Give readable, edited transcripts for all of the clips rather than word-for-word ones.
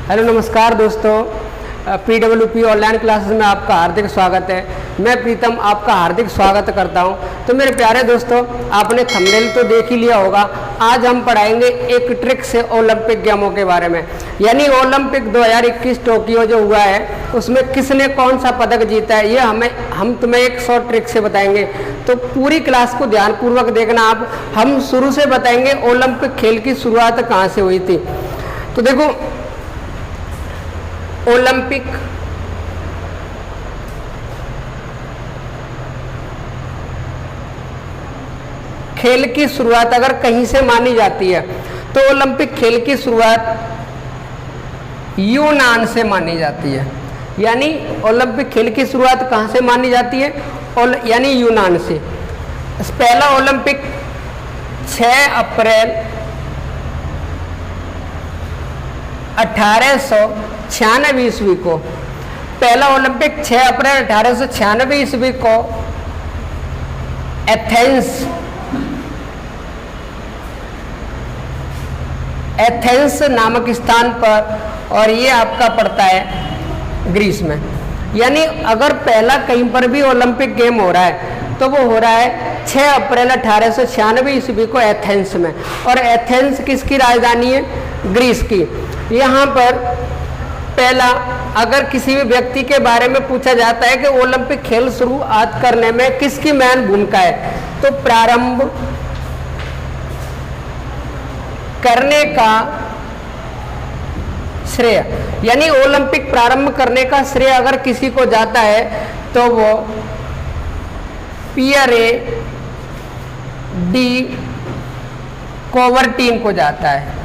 Hello नमस्कार दोस्तों, PWP online classes में आपका हार्दिक स्वागत है। मैं प्रीतम आपका हार्दिक स्वागत करता हूं। तो मेरे प्यारे दोस्तों, आपने थंबनेल तो देख ही लिया होगा। आज हम पढ़ाएंगे एक ट्रिक से ओलंपिक गेमों के बारे में, यानी ओलंपिक 2021 टोक्यो जो हुआ है उसमें किसने कौन सा पदक जीता है, ये हम तुम्हें एक शॉर्ट ट्रिक से बताएंगे। तो पूरी क्लास को ध्यानपूर्वक देखना आप। हम शुरू से बताएंगे ओलंपिक खेल की शुरुआत कहाँ से हुई थी। तो देखो, ओलंपिक खेल की शुरुआत अगर कहीं से मानी जाती है तो ओलंपिक खेल की शुरुआत यूनान से मानी जाती है। यानी ओलंपिक खेल की शुरुआत कहाँ से मानी जाती है? यानी यूनान से। पहला ओलंपिक 6 अप्रैल 1896 ईस्वी को, पहला ओलंपिक 6 अप्रैल 1896 ईस्वी को एथेंस नामक स्थान पर, और ये आपका पड़ता है ग्रीस में। यानी अगर पहला कहीं पर भी ओलंपिक गेम हो रहा है तो वो हो रहा है 6 अप्रैल 1896 ईस्वी को एथेंस में। और एथेंस किसकी राजधानी है? ग्रीस की। यहाँ पर पहला, अगर किसी भी व्यक्ति के बारे में पूछा जाता है कि ओलंपिक खेल शुरुआत करने में किसकी महत्वपूर्ण भूमिका है, तो प्रारंभ करने का श्रेय, यानी ओलंपिक प्रारंभ करने का श्रेय अगर किसी को जाता है तो वो पियरे डी कोवर्टीन को जाता है।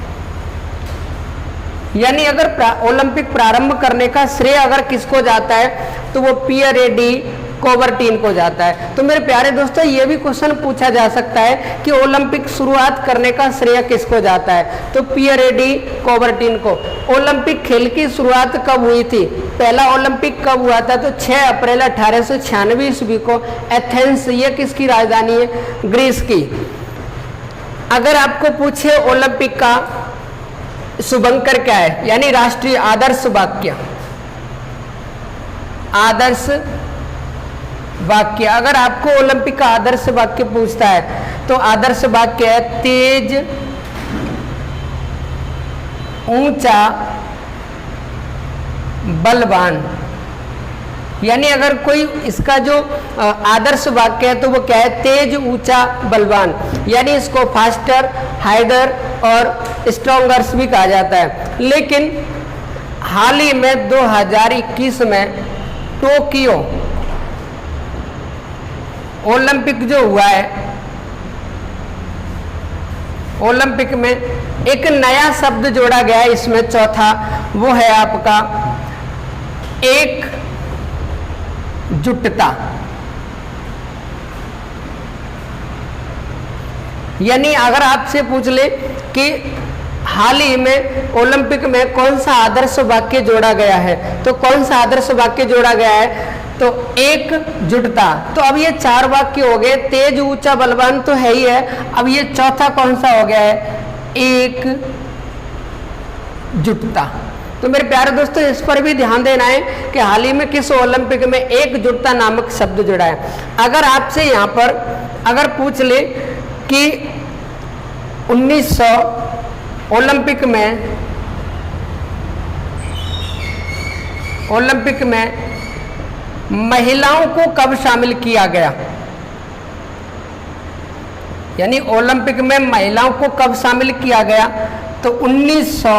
यानी अगर ओलंपिक प्रारंभ करने का श्रेय अगर किसको जाता है तो वो पियरे डी कोवर्टीन को जाता है। तो मेरे प्यारे दोस्तों, ये भी क्वेश्चन पूछा जा सकता है कि ओलंपिक शुरुआत करने का श्रेय किसको जाता है, तो पियरे डी कोवर्टीन को। ओलंपिक खेल की शुरुआत कब हुई थी? पहला ओलंपिक कब हुआ था? तो 6 अप्रैल 1896 ईस्वी को एथेंस, ये किसकी राजधानी है? ग्रीस की। अगर आपको पूछे ओलंपिक का शुभंकर क्या है, यानी राष्ट्रीय आदर्श वाक्य, आदर्श वाक्य, अगर आपको ओलंपिक का आदर्श वाक्य पूछता है तो आदर्श वाक्य है तेज, ऊंचा, बलवान। यानी अगर कोई इसका जो आदर्श वाक्य है तो वो क्या है? तेज, ऊंचा, बलवान। यानी इसको फास्टर, हाइडर और स्ट्रॉन्गर्स भी कहा जाता है। लेकिन हाल ही में 2021 में टोक्यो ओलंपिक जो हुआ है, ओलंपिक में एक नया शब्द जोड़ा गया है इसमें, चौथा, वो है आपका एकजुटता। यानी अगर आपसे पूछ ले कि हाल ही में ओलंपिक में कौन सा आदर्श वाक्य जोड़ा गया है, तो कौन सा आदर्श वाक्य जोड़ा गया है? तो एकजुटता। तो अब ये 4 वाक्य हो गए, तेज, ऊंचा, बलवान तो है ही है। अब ये चौथा कौन सा हो गया है? एकजुटता। तो मेरे प्यारे दोस्तों, इस पर भी ध्यान देना है कि हाल ही में किस ओलंपिक में एकजुटता नामक शब्द जुड़ा है। अगर आपसे यहाँ पर अगर पूछ ले कि 1900 ओलंपिक में महिलाओं को कब शामिल किया गया, यानी ओलंपिक में महिलाओं को कब शामिल किया गया, तो 1900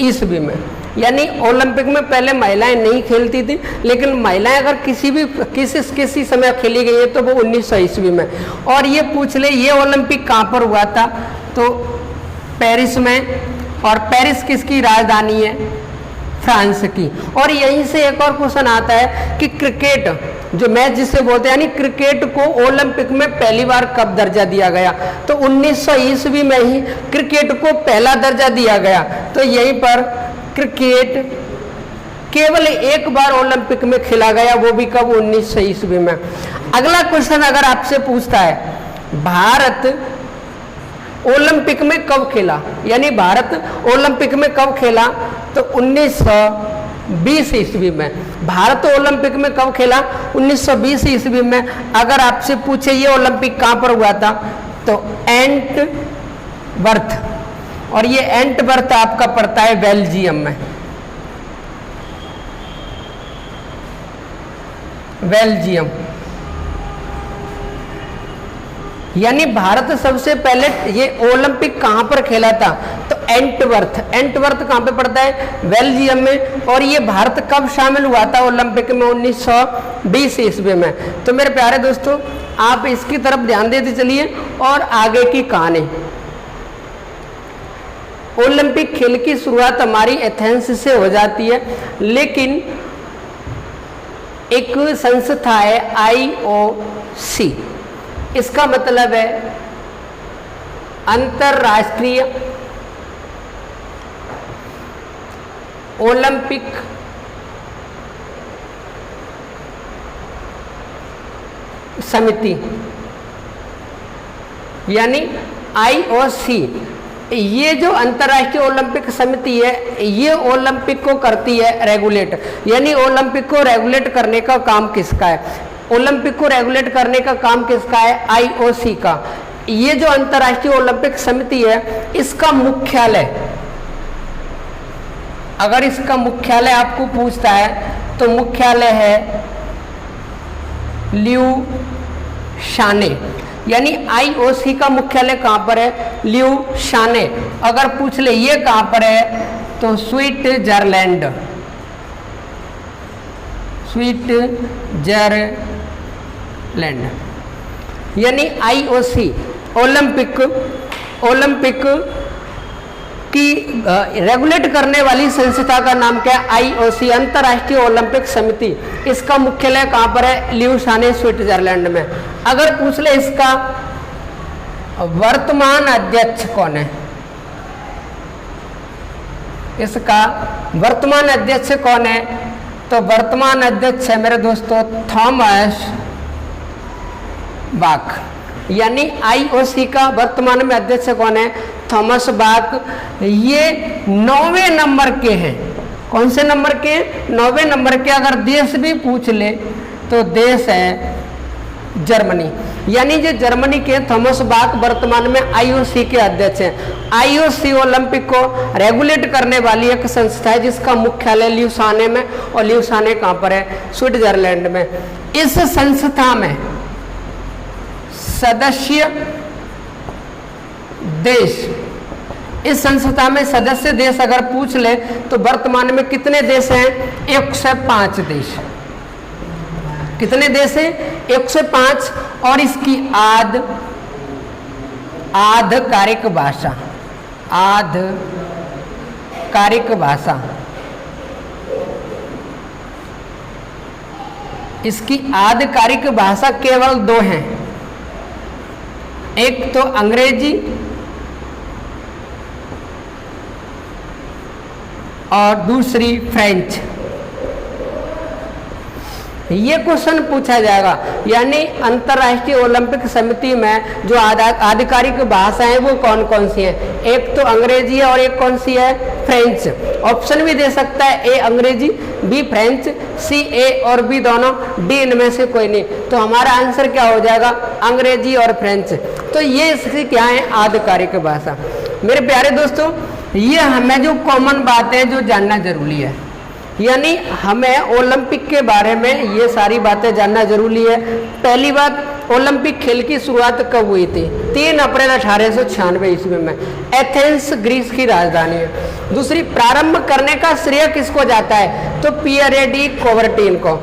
ईस्वी में। यानी ओलंपिक में पहले महिलाएं नहीं खेलती थी, लेकिन महिलाएं अगर किसी समय खेली गई है तो वो 1900 ईस्वी में। और ये पूछ ले, ये ओलंपिक कहाँ पर हुआ था, तो पेरिस में। और पेरिस किसकी राजधानी है? फ्रांस की। और यहीं से एक और क्वेश्चन आता है कि क्रिकेट जो मैच जिसे बोलते हैं, यानी क्रिकेट को ओलंपिक में पहली बार कब दर्जा दिया गया, तो 1900 ईस्वी में ही क्रिकेट को पहला दर्जा दिया गया। तो यहीं पर क्रिकेट केवल एक बार ओलंपिक में खेला गया, वो भी कब? 1900 ईस्वी में। अगला क्वेश्चन अगर आपसे पूछता है भारत ओलंपिक में कब खेला, यानी भारत ओलंपिक में कब खेला, तो 1920 ईस्वी में। भारत ओलंपिक में कब खेला, 1920 ईस्वी में। अगर आपसे पूछे ये ओलंपिक कहाँ पर हुआ था, तो एंटवर्थ, और ये एंटवर्थ आपका पड़ता है बेल्जियम में, बेल्जियम। यानी भारत सबसे पहले ये ओलंपिक कहां पर खेला था, तो एंटवर्थ। एंटवर्थ कहां पे पड़ता है, बेल्जियम में। और ये भारत कब शामिल हुआ था ओलंपिक में, 1920 ईस्वी में। तो मेरे प्यारे दोस्तों, आप इसकी तरफ ध्यान देते चलिए। और आगे की कहानी, ओलंपिक खेल की शुरुआत हमारी एथेंस से हो जाती है, लेकिन एक संस्था है IOC, इसका मतलब है अंतरराष्ट्रीय ओलंपिक समिति, यानी IOC। ये जो अंतर्राष्ट्रीय ओलंपिक समिति है, ये ओलंपिक को करती है रेगुलेट। यानी ओलंपिक को रेगुलेट करने का काम किसका है, ओलंपिक को रेगुलेट करने का काम किसका है, IOC का। ये जो अंतर्राष्ट्रीय ओलंपिक समिति है, इसका मुख्यालय, अगर इसका मुख्यालय आपको पूछता है तो मुख्यालय है ल्यूशाने। यानी IOC का मुख्यालय कहां पर है, ल्यूशाने। अगर पूछ ले ये कहां पर है, तो स्विट्जरलैंड, स्विट्जरलैंड। यानी IOC ओलंपिक की रेगुलेट करने वाली संस्था का नाम क्या है, IOC, अंतर्राष्ट्रीय ओलंपिक समिति। इसका मुख्यालय कहां पर है, ल्यूशाने, स्विट्जरलैंड में। अगर पूछ ले इसका वर्तमान अध्यक्ष कौन है, इसका वर्तमान अध्यक्ष कौन है, तो वर्तमान अध्यक्ष है मेरे दोस्तों थॉमस बाक। यानी IOC का वर्तमान में अध्यक्ष कौन है, थॉमस बाक। ये 9वें नंबर के हैं। कौन से नंबर के, 9वें नंबर के। अगर देश भी पूछ ले तो देश है जर्मनी। यानी जो जर्मनी के थॉमस बाक वर्तमान में IOC के अध्यक्ष हैं। IOC ओलंपिक को रेगुलेट करने वाली एक संस्था है, जिसका मुख्यालय ल्यूशाने में, और ल्यूशाने कहां पर है, स्विट्जरलैंड में। इस संस्था में सदस्य देश, इस संस्था में सदस्य देश अगर पूछ ले तो वर्तमान में कितने देश हैं, 105 देश। कितने देश हैं, 105। और इसकी आधिकारिक भाषा, आधिकारिक भाषा, इसकी आधिकारिक भाषा केवल 2 हैं, एक तो अंग्रेजी और दूसरी फ्रेंच। ये क्वेश्चन पूछा जाएगा। यानी अंतर्राष्ट्रीय ओलंपिक समिति में जो आधिकारिक भाषाएं वो कौन कौन सी हैं, एक तो अंग्रेजी है और एक कौन सी है, फ्रेंच। ऑप्शन भी दे सकता है, A अंग्रेजी, B फ्रेंच, C A और B दोनों, D इनमें से कोई नहीं। तो हमारा आंसर क्या हो जाएगा, अंग्रेजी और फ्रेंच। तो ये इसकी क्या है, आधिकारिक भाषा। मेरे प्यारे दोस्तों, ये हमें जो कॉमन बात है जो जानना जरूरी है, यानी हमें ओलंपिक के बारे में ये सारी बातें जानना जरूरी है। पहली बात, ओलंपिक खेल की शुरुआत कब हुई थी, 3 अप्रैल 1896 ईस्वी में, एथेंस ग्रीस की राजधानी है। दूसरी, प्रारंभ करने का श्रेय किसको जाता है, तो पियरे डी कोवर्टीन को।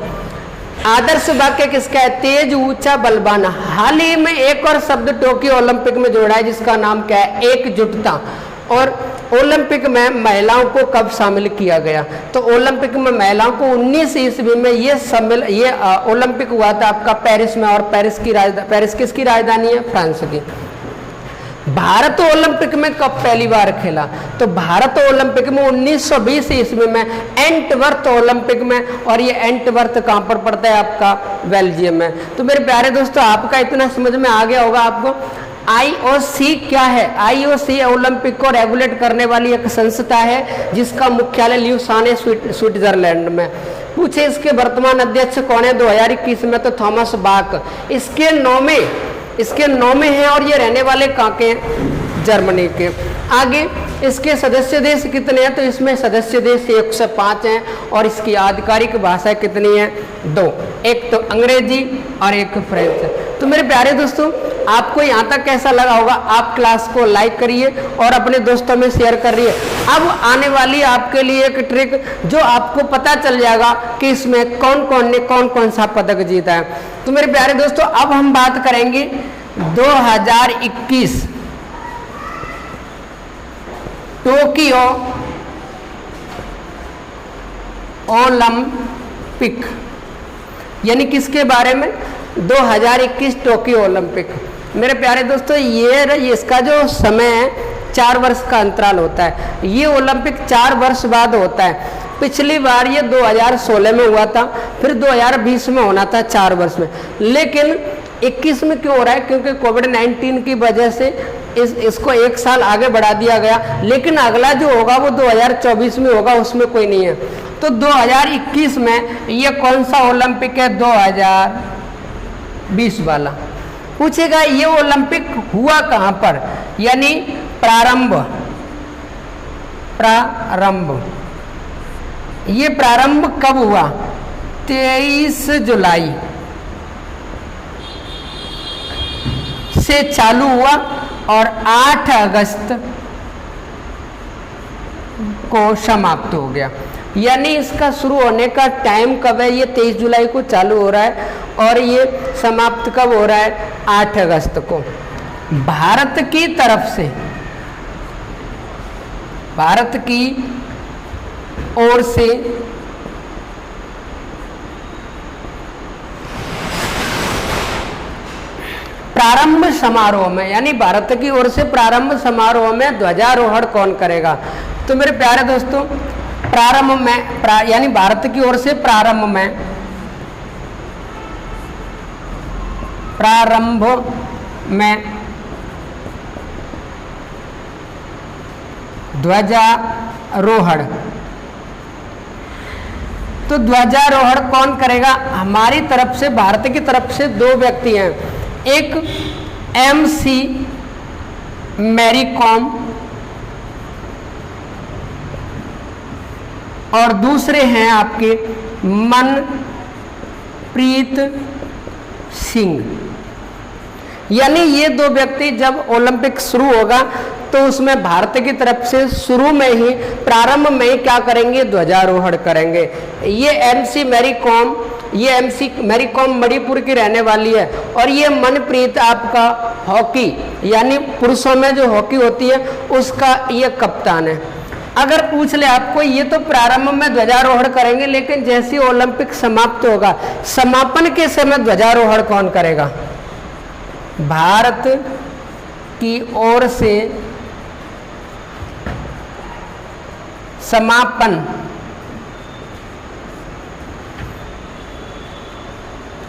आदर्श वाक्य किसका है, तेज, ऊंचा, बलवान। हाल ही में एक और शब्द टोक्यो ओलंपिक में जोड़ा है, जिसका नाम क्या है, एकजुटता। और ओलंपिक में महिलाओं को कब शामिल किया गया, तो ओलंपिक में महिलाओं को 19 ईस्वी में ये ओलंपिक हुआ था आपका पेरिस में। और पेरिस किसकी राजधानी है, फ्रांस की। भारत ओलंपिक में कब पहली बार खेला, तो भारत ओलंपिक में 1920 ईस्वी में एंटवर्थ ओलंपिक में। और ये एंटवर्थ कहाँ पर पड़ता है आपका, बेल्जियम में। तो मेरे प्यारे दोस्तों, आपका इतना समझ में आ गया होगा आपको। आईओसी क्या है? आईओसी ओलंपिक को रेगुलेट करने वाली एक संस्था है जिसका मुख्यालय ल्यूसाने स्विट्जरलैंड में। पूछे इसके वर्तमान अध्यक्ष कौन है 2021 में? तो थॉमस बाक। इसके 9 में है और ये रहने वाले कहाँ के हैं? जर्मनी के। आगे इसके सदस्य देश कितने हैं? तो इसमें सदस्य देश 105 हैं और इसकी आधिकारिक भाषा कितनी है? 2, एक तो अंग्रेजी और एक फ्रेंच। तो मेरे प्यारे दोस्तों, आपको यहाँ तक कैसा लगा होगा? आप क्लास को लाइक करिए और अपने दोस्तों में शेयर करिए। अब आने वाली आपके लिए एक ट्रिक जो आपको पता चल जाएगा कि इसमें कौन कौन सा पदक जीता है। तो मेरे प्यारे दोस्तों, अब हम बात करेंगे 2021 टोक्यो ओलंपिक, यानी किसके बारे में? 2021 टोक्यो ओलंपिक। मेरे प्यारे दोस्तों, ये इसका जो समय है 4 वर्ष का अंतराल होता है। ये ओलंपिक 4 वर्ष बाद होता है। पिछली बार ये 2016 में हुआ था, फिर 2020 में होना था 4 वर्ष में, लेकिन 21 में क्यों हो रहा है? क्योंकि कोविड-19 की वजह से इसको 1 साल आगे बढ़ा दिया गया। लेकिन अगला जो होगा वो 2024 में होगा, उसमें कोई नहीं है। तो 2021 में ये कौन सा ओलंपिक है? 2020 वाला। पूछेगा ये ओलंपिक हुआ कहाँ पर, यानी प्रारंभ। ये प्रारंभ कब हुआ? 23 जुलाई से चालू हुआ और 8 अगस्त को समाप्त हो गया। यानी इसका शुरू होने का टाइम कब है? ये 23 जुलाई को चालू हो रहा है और ये समाप्त कब हो रहा है? 8 अगस्त को। भारत की तरफ से, भारत की ओर से प्रारंभ समारोह में, यानी भारत की ओर से प्रारंभ समारोह में ध्वजारोहण कौन करेगा? तो मेरे प्यारे दोस्तों, प्रारंभ में यानी भारत की ओर से प्रारंभ में ध्वजारोहण, तो ध्वजारोहण कौन करेगा? हमारी तरफ से, भारत की तरफ से 2 व्यक्ति हैं। एक MC मैरी कॉम और दूसरे हैं आपके मनप्रीत सिंह। यानी ये 2 व्यक्ति जब ओलंपिक शुरू होगा तो उसमें भारत की तरफ से शुरू में ही, प्रारंभ में ही क्या करेंगे? ध्वजारोहण करेंगे। ये MC मैरी कॉम मणिपुर की रहने वाली है और ये मनप्रीत आपका हॉकी, यानी पुरुषों में जो हॉकी होती है उसका ये कप्तान है। अगर पूछ ले आपको, ये तो प्रारंभ में ध्वजारोहण करेंगे, लेकिन जैसे ओलंपिक समाप्त होगा, समापन के समय ध्वजारोहण कौन करेगा? भारत की ओर से समापन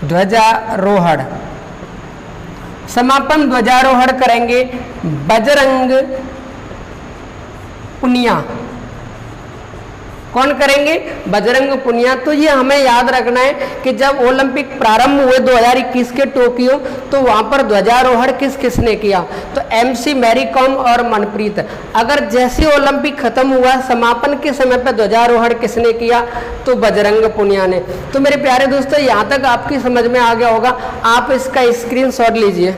ध्वजारोहण, समापन ध्वजारोहण करेंगे बजरंग पुनिया। कौन करेंगे? बजरंग पुनिया। तो ये हमें याद रखना है कि जब ओलंपिक प्रारंभ हुए 2021 के टोक्यो, तो वहां पर ध्वजारोहण किसने किया? तो MC मैरी कॉम और मनप्रीत। अगर जैसे ओलंपिक खत्म हुआ, समापन के समय पर ध्वजारोहण किसने किया? तो बजरंग पुनिया ने। तो मेरे प्यारे दोस्तों, यहाँ तक आपकी समझ में आ गया होगा। आप इसका स्क्रीनशॉट लीजिए।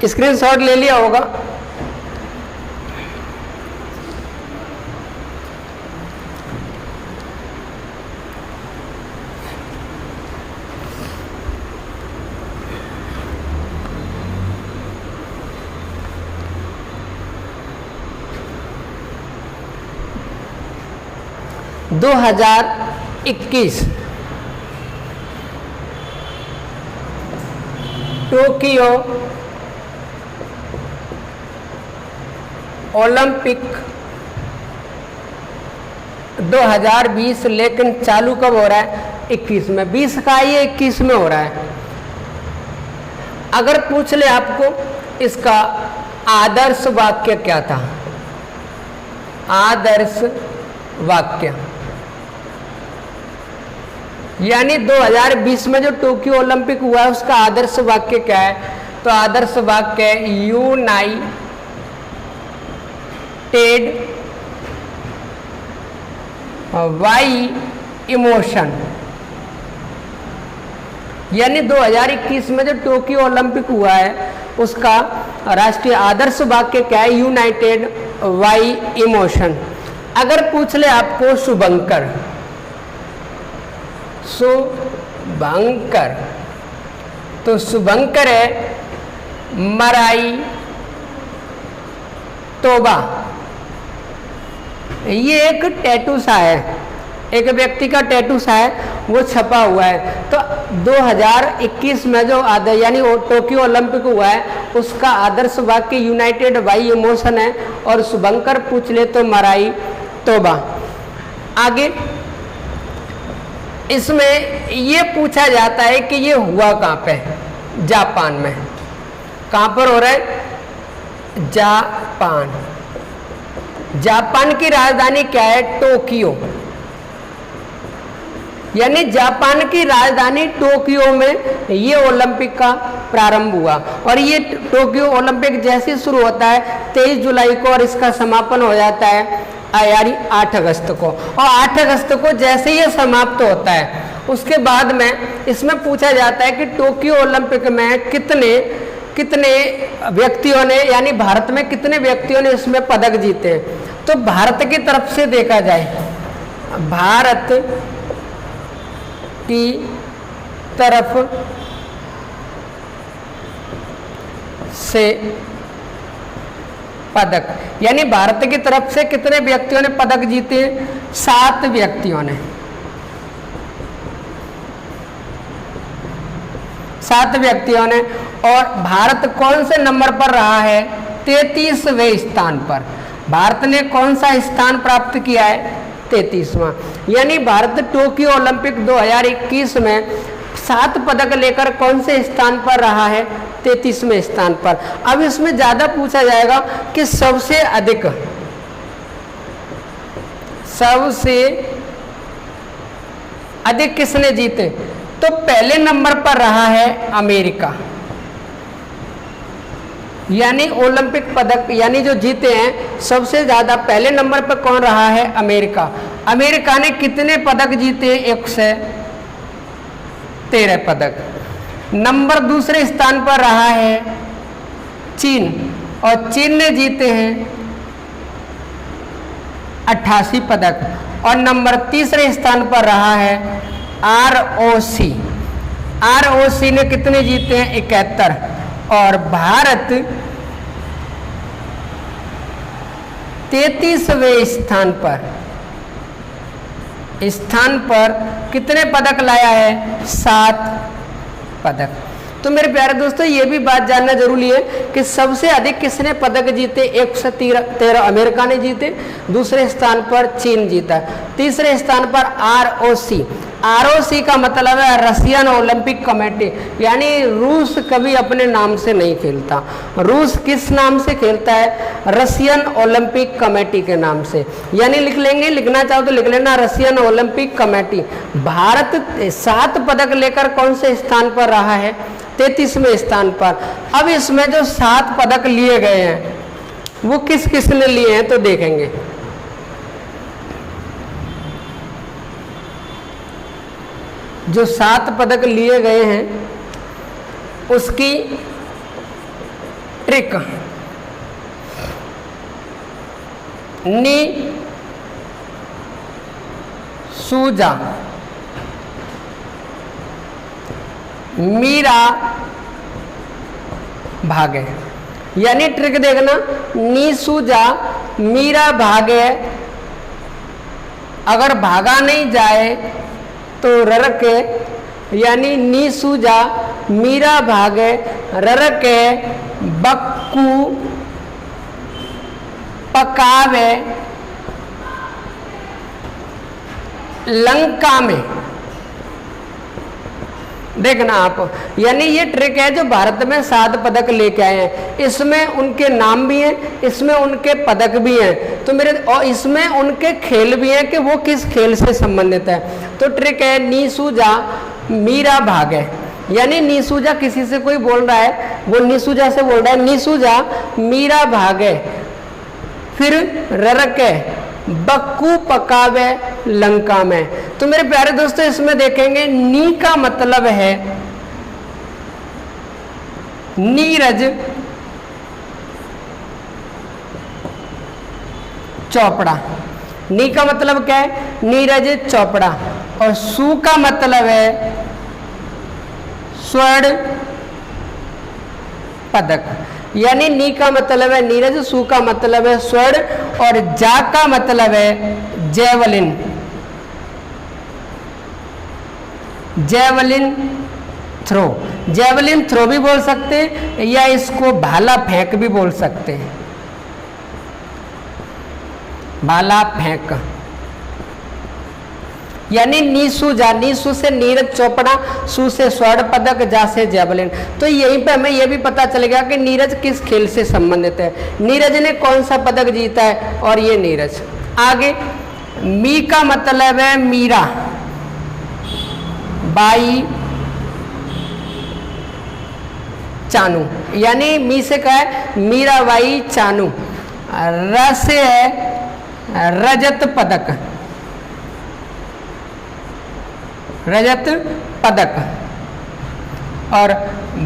स्क्रीनशॉट ले लिया होगा। – 2021 टोक्यो ओलंपिक 2020, लेकिन चालू कब हो रहा है? 21 में। 20 का ये 21 में हो रहा है। अगर पूछ ले आपको इसका आदर्श वाक्य क्या था, आदर्श वाक्य, यानी 2020 में जो टोक्यो ओलंपिक हुआ है उसका आदर्श वाक्य क्या है, तो आदर्श वाक्य है यूनाइटेड बाय इमोशन। यानी 2021 में जो टोक्यो ओलंपिक हुआ है उसका राष्ट्रीय आदर्श वाक्य क्या है, यूनाइटेड बाय इमोशन। अगर पूछ ले आपको शुभंकर, शुभंकर, तो शुभंकर है मराई तोबा। ये एक टैटू सा है, एक व्यक्ति का टैटू सा है, वो छपा हुआ है। तो 2021 में जो यानी टोक्यो ओलंपिक हुआ है उसका आदर्श वाक्य यूनाइटेड बाय इमोशन है, और शुभंकर पूछ ले तो मराई तोबा। आगे इसमें ये पूछा जाता है कि ये हुआ कहाँ पे, जापान में। कहाँ पर हो रहा है, जापान। जापान की राजधानी क्या है, टोक्यो। यानी जापान की राजधानी टोक्यो में ये ओलंपिक का प्रारंभ हुआ, और ये टोक्यो ओलंपिक जैसे शुरू होता है 23 जुलाई को और इसका समापन हो जाता है यानी 8 अगस्त को। और 8 अगस्त को जैसे ये समाप्त होता है उसके बाद में इसमें पूछा जाता है कि टोक्यो ओलंपिक में कितने व्यक्तियों ने, यानी भारत में कितने व्यक्तियों ने इसमें पदक जीते हैं। तो भारत की तरफ से देखा जाए, भारत की तरफ से पदक, यानी भारत की तरफ से कितने व्यक्तियों ने पदक जीते, 7 व्यक्तियों ने, 7 व्यक्तियों ने। और भारत कौन से नंबर पर रहा है, 33वें स्थान पर। भारत ने कौन सा स्थान प्राप्त किया है, 33वां। यानी भारत टोक्यो ओलंपिक 2021 में 7 पदक लेकर कौन से स्थान पर रहा है, 33वें स्थान पर। अब इसमें ज्यादा पूछा जाएगा कि सबसे अधिक किसने जीते, तो पहले नंबर पर रहा है अमेरिका। यानी ओलंपिक पदक यानी जो जीते हैं सबसे ज्यादा पहले नंबर पर कौन रहा है, अमेरिका। अमेरिका ने कितने पदक जीते, 113 पदक। नंबर दूसरे स्थान पर रहा है चीन, और चीन ने जीते हैं 88 पदक। और नंबर तीसरे स्थान पर रहा है ROC। ROC ने कितने जीते हैं, 71। और भारत 33वें स्थान पर कितने पदक लाया है, 7 पदक। तो मेरे प्यारे दोस्तों ये भी बात जानना जरूरी है कि सबसे अधिक किसने पदक जीते, 113 अमेरिका ने जीते, दूसरे स्थान पर चीन जीता, तीसरे स्थान पर ROC। ROC का मतलब है रशियन ओलंपिक कमेटी, यानी रूस कभी अपने नाम से नहीं खेलता। रूस किस नाम से खेलता है, रशियन ओलंपिक कमेटी के नाम से। यानी लिख लेंगे, लिखना चाहो तो लिख लेना रशियन ओलंपिक कमेटी। भारत 7 पदक लेकर कौन से स्थान पर रहा है, 33वें स्थान पर। अब इसमें जो 7 पदक लिए गए हैं वो किस किस ने लिए हैं तो देखेंगे। जो 7 पदक लिए गए हैं उसकी ट्रिक, नी सूजा, मीरा भागे। यानी ट्रिक देखना, नी सूजा मीरा भागे, अगर भागा नहीं जाए तो ररके, यानी नी सूजा मीरा भागे, ररके बक्कू पकावे लंका में। देखना आप, यानी ये ट्रिक है जो भारत में 7 पदक लेके आए हैं। इसमें उनके नाम भी हैं, इसमें उनके पदक भी हैं, तो मेरे और इसमें उनके खेल भी हैं कि वो किस खेल से संबंधित है। तो ट्रिक है नी सूजा मीरा भागे, यानी नी सूजा किसी से कोई बोल रहा है, वो नी सूजा से बोल रहा है नी सूजा मीरा भागे, फिर ररके बक्कू पकावे लंका में। तो मेरे प्यारे दोस्तों इसमें देखेंगे नी का मतलब है नीरज चोपड़ा। नी का मतलब क्या है? नीरज चोपड़ा। और सू का मतलब है स्वर्ण पदक, यानी नी का मतलब है नीरज, सू का मतलब है स्वर्ण और जा का मतलब है javelin. Javelin throw, javelin throw भी बोल सकते हैं या इसको भाला फेंक भी बोल सकते हैं, भाला फेंक। यानी नीसू जा, नीसू से नीरज चोपड़ा, सू से स्वर्ण पदक, जा से जैवलिन। तो यहीं पे हमें यह भी पता चल गया कि नीरज किस खेल से संबंधित है, नीरज ने कौन सा पदक जीता है, और ये नीरज। आगे मी का मतलब है मीरा बाई चानू, यानी मी से क्या है मीराबाई चानू। र से है रजत पदक, रजत पदक। और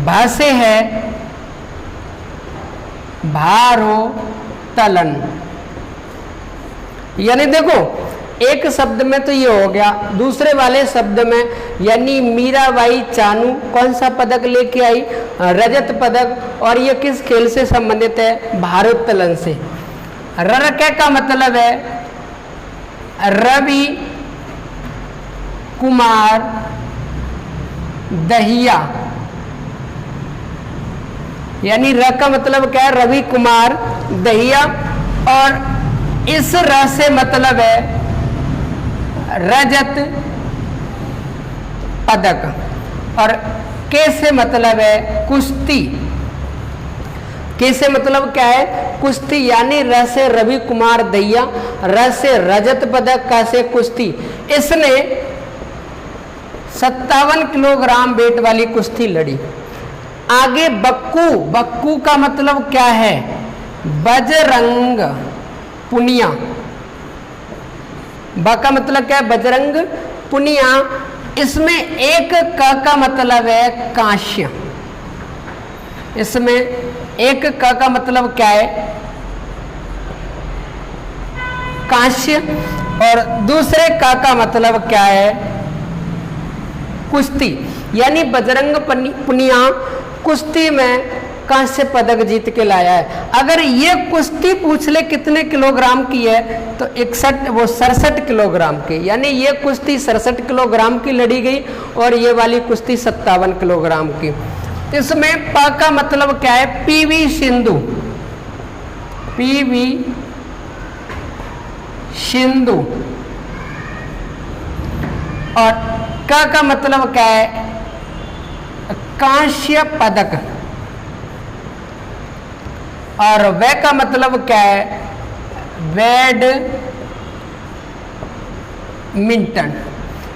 भा से है भारोत्तोलन। यानी देखो एक शब्द में तो ये हो गया, दूसरे वाले शब्द में यानी मीराबाई चानू कौन सा पदक लेके आई, रजत पदक, और ये किस खेल से संबंधित है, भारोत्तोलन से। ररके का मतलब है रवि कुमार दहिया, यानी र का मतलब क्या है रवि कुमार दहिया, और इस र से मतलब है रजत पदक, और के से मतलब है कुश्ती। के से मतलब क्या है कुश्ती, यानी र से रवि कुमार दहिया, र से रजत पदक, का से कुश्ती। इसने 57 किलोग्राम वेट वाली कुश्ती लड़ी। आगे बक्कू, बक्कू का मतलब क्या है बजरंग पुनिया। ब का मतलब क्या है बजरंग पुनिया। इसमें एक क का मतलब है कांस्य, इसमें एक क का मतलब क्या है कांस्य, और दूसरे क का मतलब क्या है कुश्ती। यानी बजरंग पुनिया कुश्ती में कांस्य पदक जीत के लाया है। अगर ये कुश्ती पूछ ले कितने किलोग्राम की है तो 67 किलोग्राम की, यानी ये कुश्ती 67 किलोग्राम की लड़ी गई और ये वाली कुश्ती 57 किलोग्राम की। इसमें प का मतलब क्या है पीवी सिंधु, पीवी सिंधु, और क का मतलब क्या है कांस्य पदक, और वे का मतलब क्या है बैडमिंटन।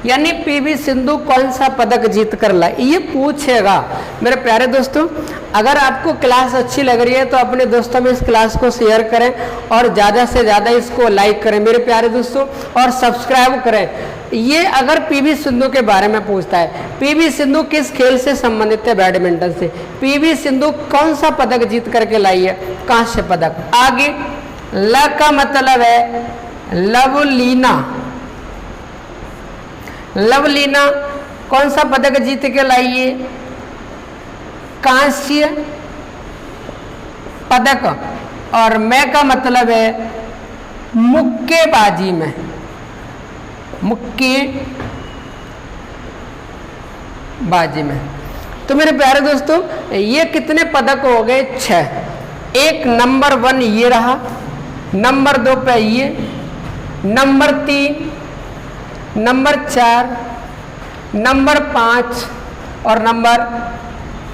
यानी पीवी सिंधु कौन सा पदक जीत कर लाई, ये पूछेगा। मेरे प्यारे दोस्तों अगर आपको क्लास अच्छी लग रही है तो अपने दोस्तों में इस क्लास को शेयर करें और ज़्यादा से ज़्यादा इसको लाइक करें मेरे प्यारे दोस्तों, और सब्सक्राइब करें। ये अगर पीवी सिंधु के बारे में पूछता है, पीवी सिंधु किस खेल से संबंधित है, बैडमिंटन से। पीवी सिंधु कौन सा पदक जीत करके लाई है, कांस्य पदक। आगे ल का मतलब है लवलीना, लवलीना कौन सा पदक जीत के लाई है, कांस्य पदक। और मैं का मतलब है मुक्केबाजी में, मुक्केबाजी में। तो मेरे प्यारे दोस्तों ये कितने पदक हो गए, 6। एक नंबर 1 ये रहा, नंबर 2 पे ये, नंबर 3, नंबर 4, नंबर 5 और नंबर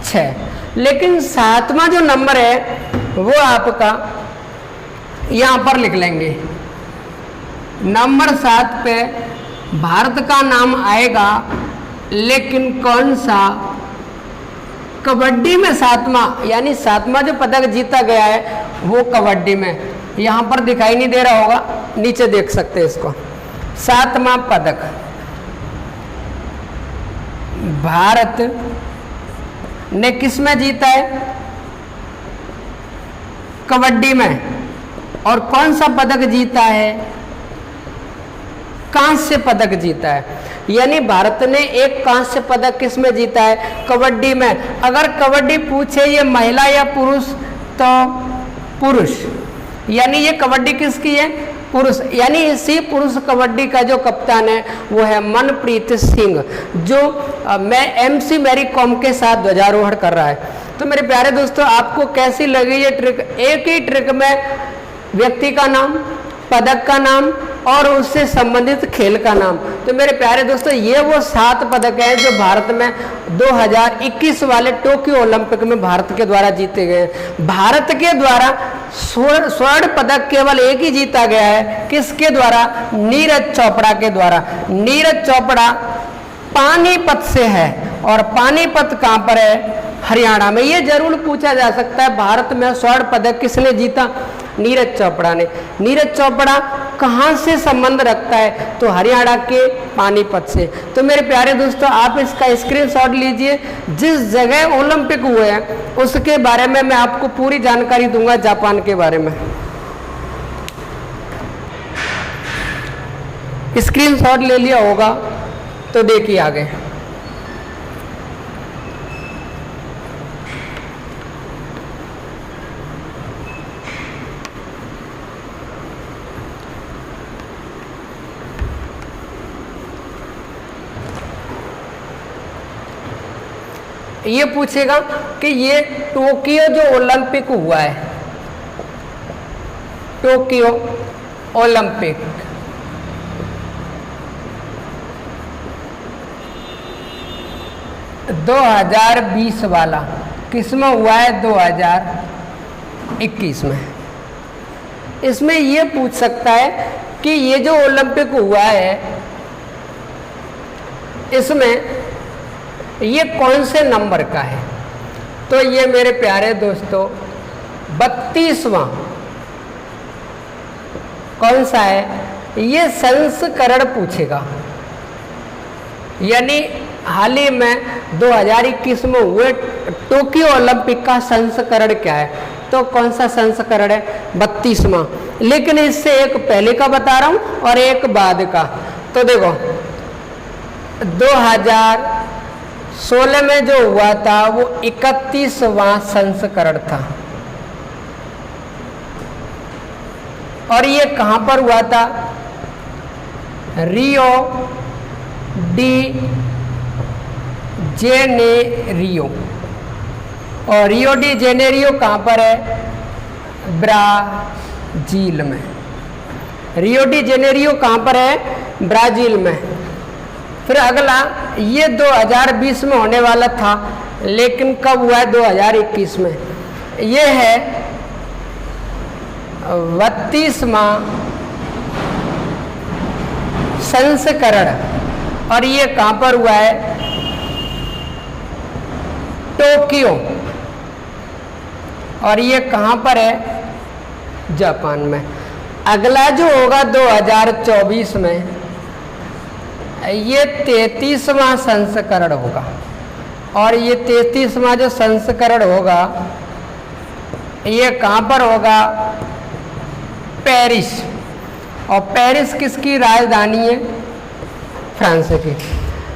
6। लेकिन 7वां जो नंबर है वो आपका यहां पर लिख लेंगे। नंबर 7 पे भारत का नाम आएगा, लेकिन कौन सा? कबड्डी में 7वां, यानी 7वां जो पदक जीता गया है वो कबड्डी में, यहां पर दिखाई नहीं दे रहा होगा, नीचे देख सकते हैं इसको। 7वां पदक भारत ने किस में जीता है? कबड्डी में। और कौन सा पदक जीता है? कांस्य पदक जीता है। यानी भारत ने एक कांस्य पदक किस में जीता है? कबड्डी में। अगर कबड्डी पूछे ये महिला या पुरुष, तो पुरुष, यानी ये कबड्डी किसकी है? पुरुष। यानी इसी पुरुष कबड्डी का जो कप्तान है वो है मनप्रीत सिंह, जो मैं MC मैरी कॉम के साथ ध्वजारोहण कर रहा है। तो मेरे प्यारे दोस्तों, आपको कैसी लगी ये ट्रिक? एक ही ट्रिक में व्यक्ति का नाम, पदक का नाम और उससे संबंधित खेल का नाम। तो मेरे प्यारे दोस्तों, ये वो 7 पदक हैं जो भारत में 2021 वाले टोक्यो ओलंपिक में भारत के द्वारा जीते गए। भारत के द्वारा स्वर्ण पदक केवल एक ही जीता गया है। किसके द्वारा? नीरज चोपड़ा के द्वारा। नीरज चोपड़ा पानीपत से है, और पानीपत कहाँ पर है? हरियाणा में। ये जरूर पूछा जा सकता है, भारत में स्वर्ण पदक किसने जीता? नीरज चोपड़ा ने। नीरज चोपड़ा कहाँ से संबंध रखता है? तो हरियाणा के पानीपत से। तो मेरे प्यारे दोस्तों, आप इसका स्क्रीनशॉट लीजिए। जिस जगह ओलंपिक हुए हैं उसके बारे में मैं आपको पूरी जानकारी दूंगा, जापान के बारे में। स्क्रीनशॉट ले लिया होगा तो देखिए आगे। ये पूछेगा कि ये टोक्यो जो ओलंपिक हुआ है, टोक्यो ओलंपिक, दो 2020 वाला किस में हुआ है? 2021 में। इसमें ये पूछ सकता है कि ये जो ओलंपिक हुआ है इसमें ये कौन से नंबर का है? तो ये मेरे प्यारे दोस्तों 32वां कौन सा है? ये संस्करण पूछेगा। यानी हाल ही में 2021 में हुए टोक्यो ओलंपिक का संस्करण क्या है? तो कौन सा संस्करण है? 32वां। लेकिन इससे एक पहले का बता रहा हूं और एक बाद का। तो देखो 2016 में जो हुआ था वो 31वां संस्करण था, और ये कहां पर हुआ था? Rio de Janeiro. और रियो डी जेनेरियो कहां पर है? ब्राजील में। रियो डी जेनेरियो कहां पर है? ब्राजील में। फिर अगला ये 2020 में होने वाला था, लेकिन कब हुआ है? 2021 में। ये है 32वां संस्करण, और ये कहां पर हुआ है? टोक्यो। और ये कहां पर है? जापान में। अगला जो होगा 2024 में, ये 33वां संस्करण होगा, और ये 33वां जो संस्करण होगा ये कहां पर होगा? पेरिस। और पेरिस किसकी राजधानी है? फ्रांस की।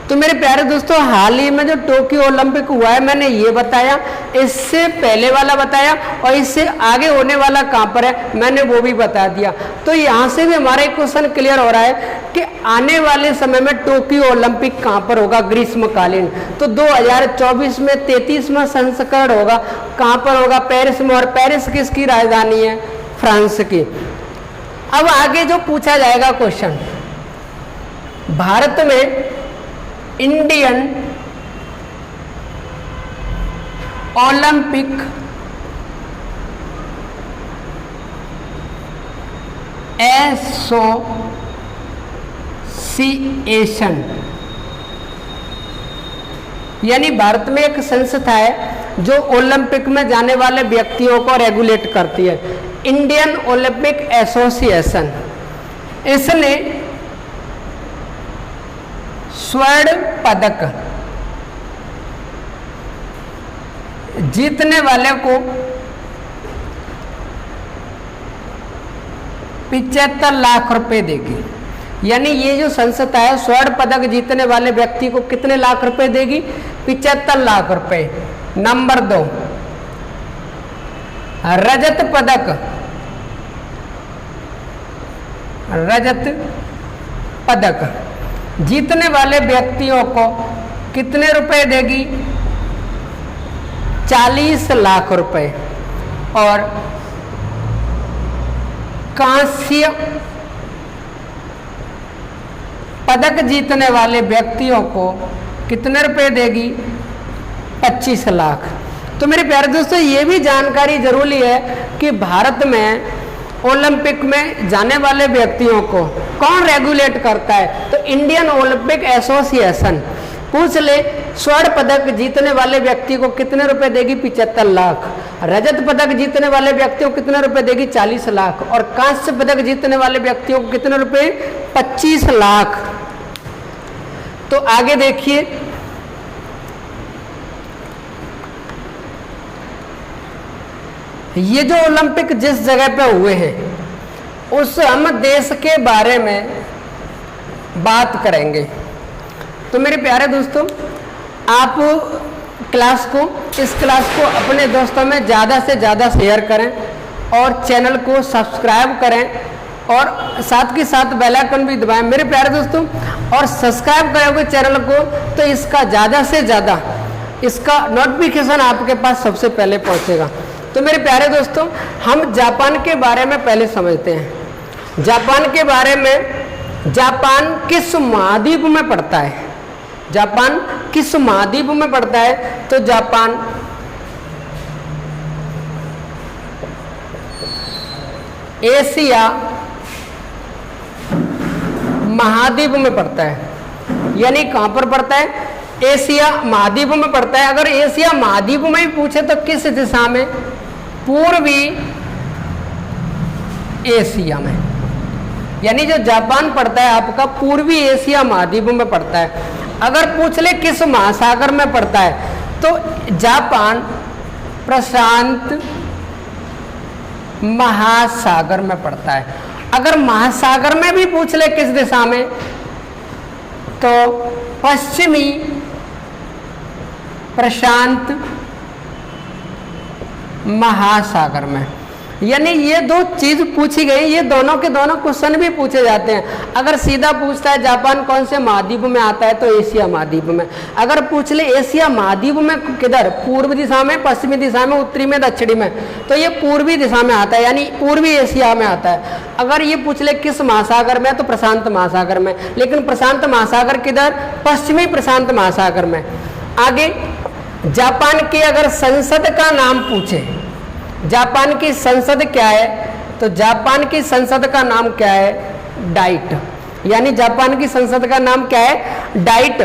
तो मेरे प्यारे दोस्तों, हाल ही में जो टोक्यो ओलंपिक हुआ है मैंने ये बताया, इससे पहले वाला बताया, और इससे आगे होने वाला कहां पर है मैंने वो भी बता दिया। तो यहां से भी हमारा एक क्वेश्चन क्लियर हो रहा है कि आने वाले समय में टोक्यो ओलंपिक कहां पर होगा? ग्रीष्मकालीन। तो 2024 में 33वां संस्करण होगा, कहां पर होगा? पेरिस में। और पेरिस किसकी राजधानी है? फ्रांस की। अब आगे जो पूछा जाएगा क्वेश्चन, भारत में इंडियन ओलंपिक एसोसिएशन, यानी भारत में एक संस्था है जो ओलंपिक में जाने वाले व्यक्तियों को रेगुलेट करती है, इंडियन ओलंपिक एसोसिएशन। इसने स्वर्ण पदक जीतने वाले को 75 लाख रुपए देगी। यानी ये जो संस्था है स्वर्ण पदक जीतने वाले व्यक्ति को कितने लाख रुपए देगी? 75 लाख रुपए। नंबर 2, रजत पदक जीतने वाले व्यक्तियों को कितने रुपए देगी? 40 लाख रुपए। और कांस्य पदक जीतने वाले व्यक्तियों को कितने रुपए देगी? 25 लाख। तो मेरे प्यारे दोस्तों, ये भी जानकारी जरूरी है कि भारत में ओलंपिक में जाने वाले व्यक्तियों को कौन रेगुलेट करता है? तो इंडियन ओलंपिक एसोसिएशन। पूछ ले, स्वर्ण पदक जीतने वाले व्यक्ति को कितने रुपए देगी? 75 लाख। रजत पदक जीतने वाले व्यक्तियों को कितने रुपए देगी? 40 लाख। और कांस्य पदक जीतने वाले व्यक्तियों को कितने रुपए? 25 लाख। तो आगे देखिए, ये जो ओलंपिक जिस जगह पे हुए हैं उस हम देश के बारे में बात करेंगे। तो मेरे प्यारे दोस्तों, आप इस क्लास को अपने दोस्तों में ज़्यादा से ज़्यादा शेयर करें और चैनल को सब्सक्राइब करें और साथ के साथ बेल आइकन भी दबाएं मेरे प्यारे दोस्तों। और सब्सक्राइब करोगे चैनल को तो इसका ज़्यादा से ज़्यादा इसका नोटिफिकेशन आपके पास सबसे पहले पहुंचेगा। तो मेरे प्यारे दोस्तों, हम जापान के बारे में पहले समझते हैं। जापान के बारे में, जापान किस महाद्वीप में पड़ता है? जापान किस महाद्वीप में पड़ता है? तो जापान एशिया महाद्वीप में पड़ता है। यानी कहां पर पड़ता है? एशिया महाद्वीप में पड़ता है। अगर एशिया महाद्वीप में ही पूछे तो किस दिशा में? पूर्वी एशिया में। यानी जो जापान पड़ता है आपका पूर्वी एशिया महाद्वीप में पड़ता है। अगर पूछ ले किस महासागर में पड़ता है तो जापान प्रशांत महासागर में पड़ता है। अगर महासागर में भी पूछ ले किस दिशा में तो पश्चिमी प्रशांत महासागर में। यानी ये दो चीज पूछी गई, ये दोनों के दोनों क्वेश्चन भी पूछे जाते हैं। अगर सीधा पूछता है जापान कौन से महाद्वीप में आता है तो एशिया महाद्वीप में। अगर पूछ ले एशिया महाद्वीप में किधर? पूर्व दिशा में, पश्चिमी दिशा में, उत्तरी में, दक्षिणी में, तो ये पूर्वी दिशा में आता है, यानी पूर्वी एशिया में आता है। अगर ये पूछ ले किस महासागर में तो प्रशांत महासागर में। लेकिन प्रशांत महासागर किधर? पश्चिमी प्रशांत महासागर में। आगे जापान की अगर संसद का नाम पूछे, जापान की संसद क्या है? तो जापान की संसद का नाम क्या है? डाइट। यानी जापान की संसद का नाम क्या है? डाइट।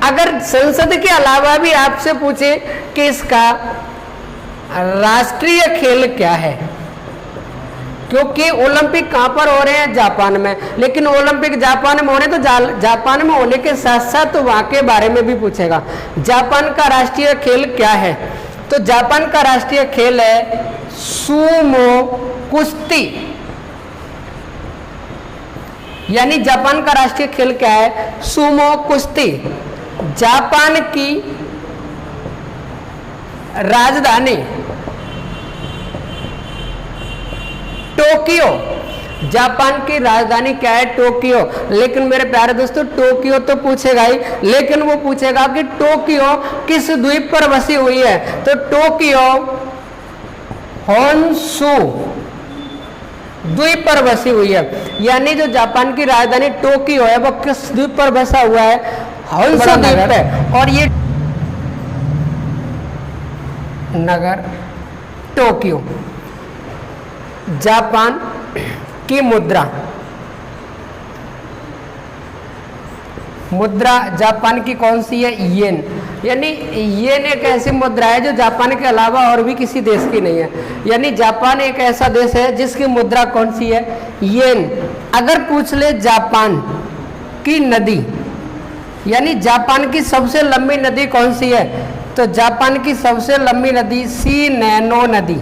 अगर संसद के अलावा भी आपसे पूछे कि इसका राष्ट्रीय खेल क्या है, क्योंकि ओलंपिक कहां पर हो रहे हैं? जापान में। लेकिन ओलंपिक जापान में होने तो जापान में होने के साथ साथ वहां के बारे में भी पूछेगा। जापान का राष्ट्रीय खेल क्या है? तो जापान का राष्ट्रीय खेल है सूमो कुश्ती। यानी जापान का राष्ट्रीय खेल क्या है? सूमो कुश्ती। जापान की राजधानी टोक्यो। जापान की राजधानी क्या है? टोक्यो। लेकिन मेरे प्यारे दोस्तों, टोक्यो तो पूछेगा ही, लेकिन वो पूछेगा कि टोक्यो किस द्वीप पर बसी हुई है? तो टोक्यो होन्शु द्वीप पर बसी हुई है। यानी जो जापान की राजधानी टोक्यो है वो किस द्वीप पर बसा हुआ है? होन्शु द्वीप पे। और ये नगर टोक्यो। जापान की मुद्रा जापान की कौन सी है? येन। यानी येन एक ऐसी मुद्रा है जो जापान के अलावा और भी किसी देश की नहीं है। यानी जापान एक ऐसा देश है जिसकी मुद्रा कौन सी है? येन। अगर पूछ ले जापान की नदी, यानी जापान की सबसे लंबी नदी कौन सी है, तो जापान की सबसे लंबी नदी शिनानो नदी।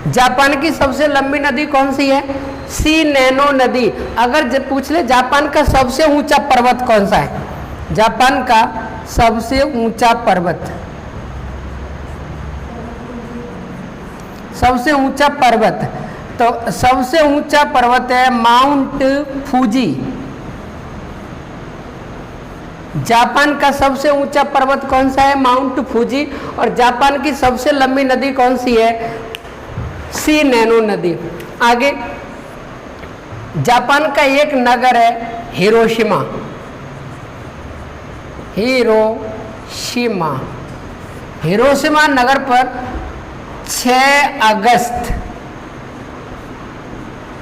जापान की सबसे लंबी नदी कौन सी है? शिनानो नदी। अगर पूछ ले जापान का सबसे ऊंचा पर्वत कौन सा है, जापान का सबसे ऊंचा पर्वत, सबसे ऊंचा पर्वत, तो सबसे ऊंचा पर्वत है माउंट फूजी। जापान का सबसे ऊंचा पर्वत कौन सा है? Mount Fuji. और जापान की सबसे लंबी नदी कौन सी है? शिनानो नदी। आगे जापान का एक नगर है हिरोशिमा। हिरोशिमा नगर पर 6 अगस्त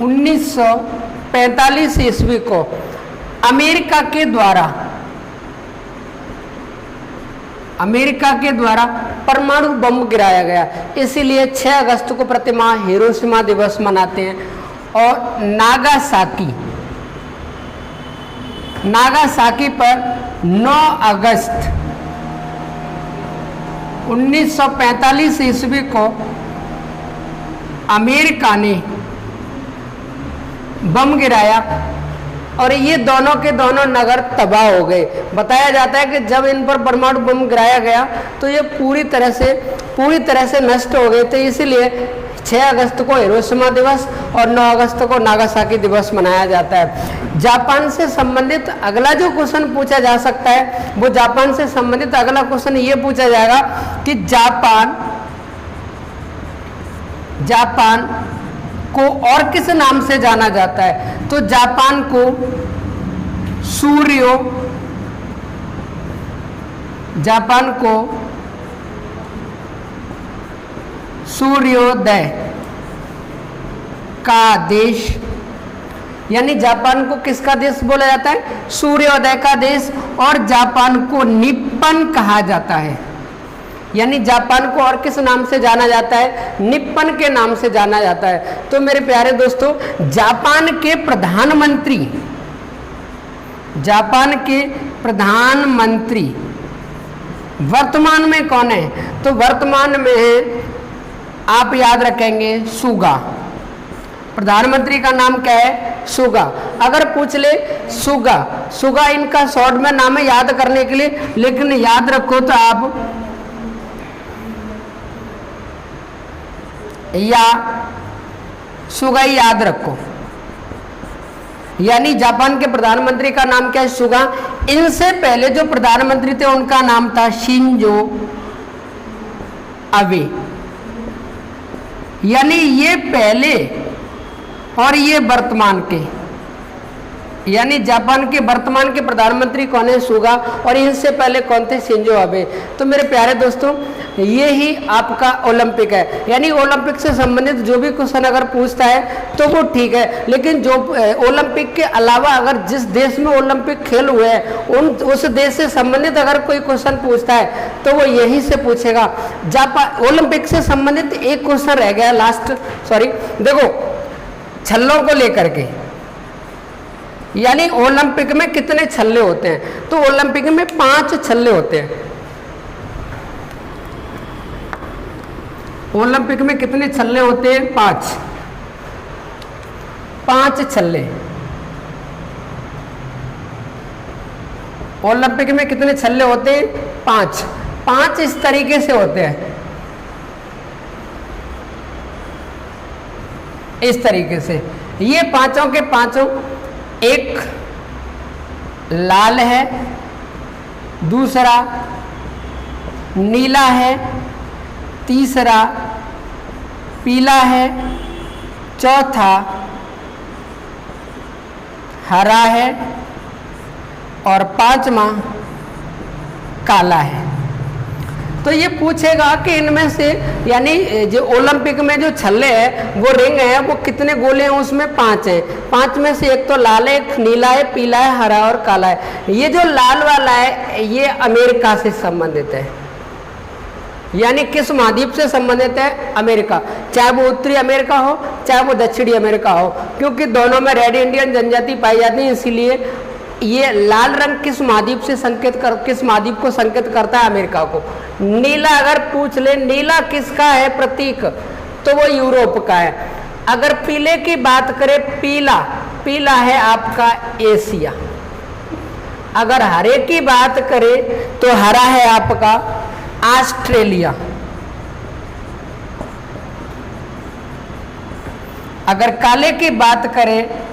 1945 ईस्वी को अमेरिका के द्वारा परमाणु बम गिराया गया। इसीलिए 6 अगस्त को प्रतिमाह हिरोशिमा दिवस मनाते हैं। और नागासाकी पर 9 अगस्त 1945 ईस्वी को अमेरिका ने बम गिराया और ये दोनों के दोनों नगर तबाह हो गए। बताया जाता है कि जब इन पर परमाणु बम गिराया गया तो ये पूरी तरह से नष्ट हो गए थे। इसीलिए 6 अगस्त को हिरोशिमा दिवस और 9 अगस्त को नागासाकी दिवस मनाया जाता है। जापान से संबंधित अगला जो क्वेश्चन पूछा जा सकता है वो जापान से संबंधित अगला क्वेश्चन ये पूछा जाएगा कि जापान को और किस नाम से जाना जाता है? तो जापान को सूर्योदय का देश, यानी जापान को किसका देश बोला जाता है? सूर्योदय का देश। और जापान को निप्पन कहा जाता है। यानी जापान को और किस नाम से जाना जाता है? निप्पन के नाम से जाना जाता है। तो मेरे प्यारे दोस्तों, जापान के प्रधानमंत्री वर्तमान में कौन है? तो वर्तमान में है, आप याद रखेंगे, सुगा। प्रधानमंत्री का नाम क्या है? सुगा। अगर पूछ ले सुगा इनका शॉर्ट में नाम है याद करने के लिए, लेकिन याद रखो तो आप या सुगा ही याद रखो। यानी जापान के प्रधानमंत्री का नाम क्या है? सुगा। इनसे पहले जो प्रधानमंत्री थे उनका नाम था शिंजो अबे। यानी ये पहले और ये वर्तमान के, यानी जापान के वर्तमान के प्रधानमंत्री कौन है? सुगा। और इनसे पहले कौन थे? Shinzo Abe. तो मेरे प्यारे दोस्तों, ये ही आपका ओलंपिक है। यानी ओलंपिक से संबंधित जो भी क्वेश्चन अगर पूछता है तो वो ठीक है, लेकिन जो ओलंपिक के अलावा अगर जिस देश में ओलंपिक खेल हुए हैं उस देश से संबंधित अगर कोई क्वेश्चन पूछता है तो वो यहीं से पूछेगा। जापान ओलंपिक से संबंधित एक क्वेश्चन रह गया लास्ट, देखो छल्लों को लेकर के, यानी ओलंपिक में कितने छल्ले होते हैं? तो ओलंपिक में 5 छल्ले होते हैं। ओलंपिक में कितने छल्ले होते हैं? 5 छल्ले। ओलंपिक में कितने छल्ले होते हैं? 5 इस तरीके से होते हैं, इस तरीके से। ये पांचों के पांचों, एक लाल है, दूसरा नीला है, तीसरा पीला है, चौथा हरा है और 5वां काला है। तो ये पूछेगा कि इनमें से यानी जो ओलंपिक में जो छल्ले है वो रिंग है वो कितने गोले हैं, उसमें 5 हैं। 5 में से एक तो लाल है, एक नीला है, पीला है, हरा और काला है। ये जो लाल वाला है ये अमेरिका से संबंधित है, यानी किस महाद्वीप से संबंधित है, अमेरिका। चाहे वो उत्तरी अमेरिका हो चाहे वो दक्षिणी अमेरिका हो, क्योंकि दोनों में रेड इंडियन जनजाति पाई जाती है, इसीलिए ये लाल रंग किस महाद्वीप से किस महाद्वीप को संकेत करता है, अमेरिका को। नीला अगर पूछ ले नीला किसका है प्रतीक, तो वो यूरोप का है। अगर पीले की बात करें, पीला है आपका एशिया। अगर हरे की बात करें तो हरा है आपका ऑस्ट्रेलिया। अगर काले की बात करें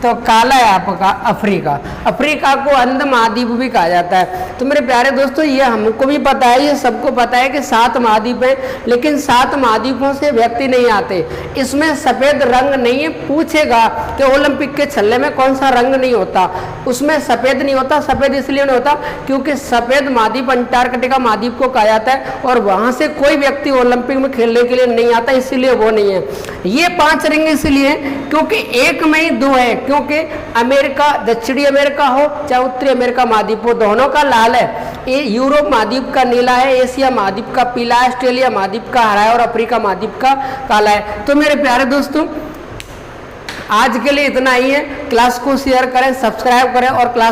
तो काला है आपका अफ्रीका। अफ्रीका को अंध महाद्वीप भी कहा जाता है। तो मेरे प्यारे दोस्तों ये हमको भी पता है, ये सबको पता है कि 7 महाद्वीप है, लेकिन 7 महाद्वीपों से व्यक्ति नहीं आते। इसमें सफ़ेद रंग नहीं है। पूछेगा कि ओलंपिक के छल्ले में कौन सा रंग नहीं होता, उसमें सफ़ेद नहीं होता। सफ़ेद इसलिए नहीं होता क्योंकि सफ़ेद महाद्वीप अंटार्कटिका महाद्वीप को कहा जाता है और वहाँ से कोई व्यक्ति ओलंपिक में खेलने के लिए नहीं आता, इसीलिए वो नहीं है। ये 5 रिंग इसलिए क्योंकि एक में ही 2 है, क्योंकि अमेरिका दक्षिणी अमेरिका हो चाहे उत्तरी अमेरिका महाद्वीप हो, दोनों का लाल है। ये यूरोप महाद्वीप का नीला है, एशिया महाद्वीप का पीला है, ऑस्ट्रेलिया महाद्वीप का हरा है और अफ्रीका महाद्वीप का काला है। तो मेरे प्यारे दोस्तों आज के लिए इतना ही है। क्लास को शेयर करें, सब्सक्राइब करें और क्लास